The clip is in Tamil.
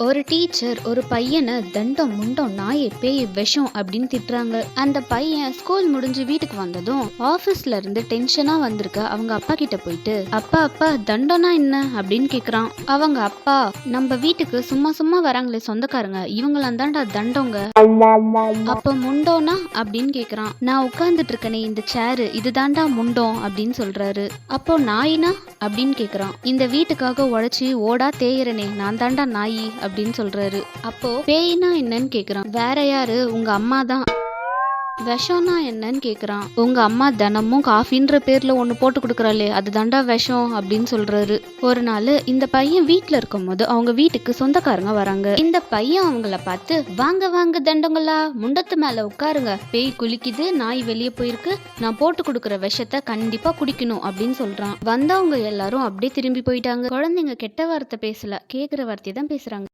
ஒரு டீச்சர் ஒரு பையனை தண்டம் முண்டம் நாயை பேய் விஷம் அப்படின்னு திட்டுறாங்க. அந்த பையன் ஸ்கூல் முடிஞ்சு வீட்டுக்கு வந்ததும் ஆபீஸ்ல இருந்து டென்ஷனா வந்திருக்க அவங்க அப்பா கிட்ட போயிட்டு, அப்பா அப்பா தண்டம்னா என்ன அப்படின்னு கேக்குறான். அவங்க அப்பா, நம்ம வீட்டுக்கு சும்மா சும்மா வராங்களே சொந்தக்காரங்க, இவங்களாம் தான்டா தண்டங்க. அப்ப முண்டோனா அப்படின்னு கேக்குறான். நான் உட்கார்ந்துட்டு இருக்கனே இந்த சேரு, இது தாண்டா முண்டம் அப்படின்னு சொல்றாரு. அப்போ நாயினா அப்படின்னு கேக்குறான். இந்த வீட்டுக்காக உழைச்சி ஓடா தேயறனே, நான் தாண்டா நாயி அப்படின்னு சொல்றாரு. அப்போ பேய்னா என்னன்னு கேக்குறான். வேற யாரு, உங்க அம்மா தான். விஷம்னா என்னன்னு கேக்குறான். உங்க அம்மா தினமும் காஃபின்ற பேர்ல ஒண்ணு போட்டு கொடுக்குறாளே, அது தாண்டா விஷம் அப்படின்னு சொல்றாரு. ஒரு நாள் இந்த பையன் வீட்டுல இருக்கும் போது அவங்க வீட்டுக்கு சொந்தக்காரங்க வராங்க. இந்த பையன் அவங்கள பார்த்து, வாங்க வாங்க தண்டங்களா, முண்டத்து மேல உட்காருங்க, பேய் குளிக்குது, நாய் வெளியே போயிருக்கு, நான் போட்டு கொடுக்குற விஷத்தை கண்டிப்பா குடிக்கணும் அப்படின்னு சொல்றான். வந்தவங்க எல்லாரும் அப்படியே திரும்பி போயிட்டாங்க. குழந்தைங்க கெட்ட வார்த்தை பேசல, கேக்குற வார்த்தை தான் பேசுறாங்க.